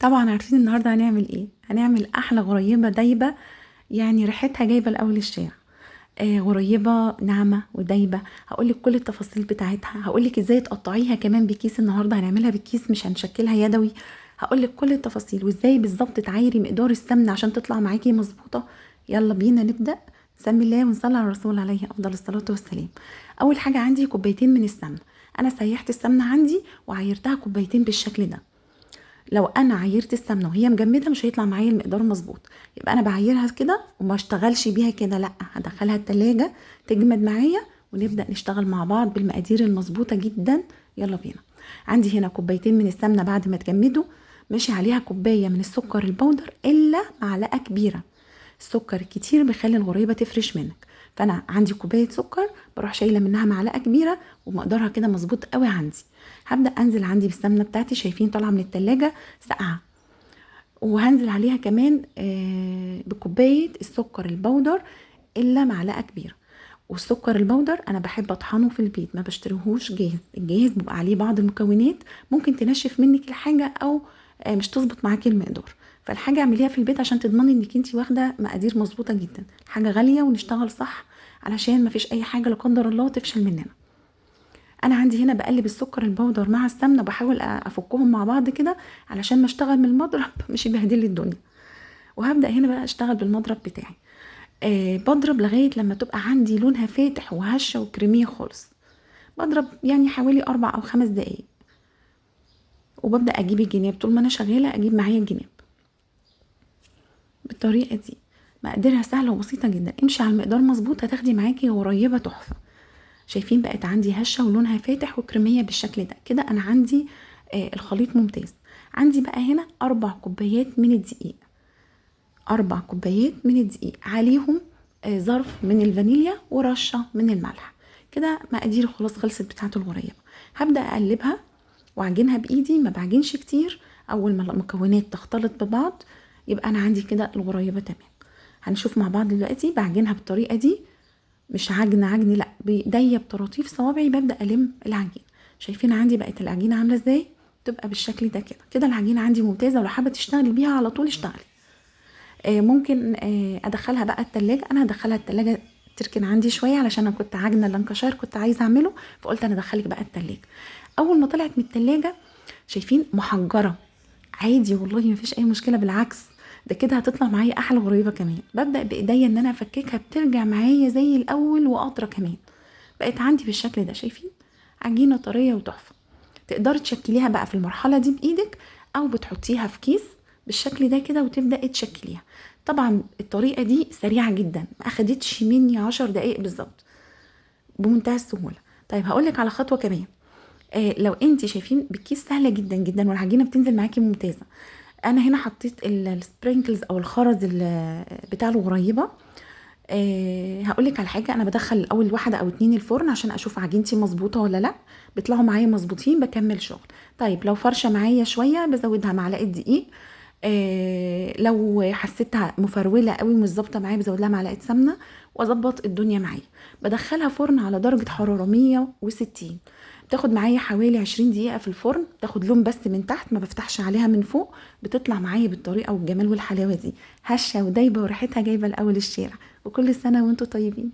طبعا عارفين النهارده هنعمل ايه؟ هنعمل احلى غريبه دايبه، يعني ريحتها جايبه لاول الشارع. غريبه ناعمه ودايبه. هقولك كل التفاصيل بتاعتها، هقولك ازاي تقطعيها كمان بكيس. النهارده هنعملها بكيس مش هنشكلها يدوي. هقولك كل التفاصيل وازاي بالظبط تعايري مقدار السمنه عشان تطلع معاكي مظبوطه. يلا بينا نبدا. بسم الله ونصلي على الرسول عليه افضل الصلاه والسلام. اول حاجه عندي كوبايتين من السمنه. انا سيحت السمنه عندي وعايرتها كوبايتين بالشكل ده. لو انا عايرت السمنه وهي مجمده مش هيطلع معايا المقدار مظبوط. يبقى انا بعايرها كده وما اشتغلش بيها كده، لا، هدخلها التلاجة تجمد معايا ونبدا نشتغل مع بعض بالمقادير المظبوطه جدا. يلا بينا. عندي هنا كوبايتين من السمنه بعد ما تجمدوا، ماشي عليها كوبايه من السكر البودر الا معلقه كبيره. السكر الكتير بيخلي الغريبه تفرش منك، فانا عندي كوبايه سكر بروح شايله منها معلقه كبيره ومقدارها كده مظبوط قوي عندي. هبدا انزل عندي بالسمنه بتاعتي، شايفين طالعه من التلاجة ساقعه. وهنزل عليها كمان بكوبايه السكر البودر الا معلقه كبيره. والسكر البودر انا بحب اطحنه في البيت، ما بشتريهوش جاهز. الجاهز بيبقى عليه بعض المكونات ممكن تنشف منك الحاجه او مش تظبط معاكي المقدار. فالحاجه اعمليها في البيت عشان تضمني انك انتي واخده مقادير مظبوطه جدا. حاجه غاليه ونشتغل صح علشان ما فيش اي حاجه لا قدر الله تفشل مننا. انا عندي هنا بقلب السكر البودر مع السمنه، بحاول افكهم مع بعض كده علشان ما اشتغل من المضرب مش يبهدل لي الدنيا. وهبدا هنا بقى اشتغل بالمضرب بتاعي. بضرب لغايه لما تبقى عندي لونها فاتح وهشه وكريميه خالص. بضرب يعني حوالي 4 أو 5 دقايق. وببدا اجيب الجناب، طول ما انا شغاله اجيب معايا الجناب بالطريقه دي. مقاديرها سهله وبسيطه جدا، امشي على المقدار مظبوط هتاخدي معاكي غريبه تحفه. شايفين بقت عندي هشه ولونها فاتح وكريميه بالشكل ده كده. انا عندي الخليط ممتاز. عندي بقى هنا 4 كوبايات من الدقيق. 4 كوبايات من الدقيق عليهم ظرف من الفانيليا ورشه من الملح. كده مقادير خلاص خلصت بتاعه الغريبه. هبدا اقلبها واعجنها بايدي، ما بعجنش كتير. اول ما المكونات تختلط ببعض يبقى انا عندي كده الغريبه تمام. هنشوف مع بعض دلوقتي بعجنها بالطريقه دي. مش عجن لا، بايديا بطراطيف صوابعي ببدا الم العجين. شايفين عندي بقت العجينه عامله ازاي؟ تبقى بالشكل ده كده. كده العجينه عندي ممتازه، ولو حابه تشتغلي بيها على طول اشتغلي. ممكن ادخلها بقى التلاجة. انا هدخلها التلاجة تركن عندي شويه علشان انا كنت عاجنه اللانكشاير كنت عايزه اعمله، فقلت انا ادخلك بقى التلاجة. اول ما طلعت من التلاجة شايفين محجره عادي والله مفيش اي مشكله، بالعكس ده كده هتطلع معايا احلى غريبه كمان. ببدا بايديا ان انا افككها بترجع معايا زي الاول واقطره كمان. بقت عندي بالشكل ده. شايفين عجينه طريه وتحفه. تقدري تشكليها بقى في المرحله دي بايدك او بتحطيها في كيس بالشكل ده كده وتبداي تشكليها. طبعا الطريقه دي سريعه جدا، ما اخدتش مني 10 دقايق بالظبط، بمنتهى السهوله. طيب هقولك على خطوه كمان. لو انت شايفين بالكيس سهله جدا جدا والعجينه بتنزل معاكي ممتازه. انا هنا حطيت السبرينكلز او الخرز بتاع الغريبه. هقولك على حاجه، انا بدخل الاول 1 أو 2 الفرن عشان اشوف عجينتي مظبوطه ولا لا. بيطلعوا معايا مظبوطين بكمل شغل. طيب لو فرشه معايا شويه بزودها معلقه دقيق. لو حسيتها مفروله قوي مش ظابطه معايا بزود لها معلقه سمنه واظبط الدنيا معايا. بدخلها فرن على درجه حراره 160. بتاخد معايا حوالي 20 دقيقه في الفرن، تاخد لون بس من تحت، ما بفتحش عليها من فوق. بتطلع معايا بالطريقه والجمال والحلاوه دي، هشه ودايبه وريحتها جايبه لاول الشارع. وكل سنه وانتم طيبين.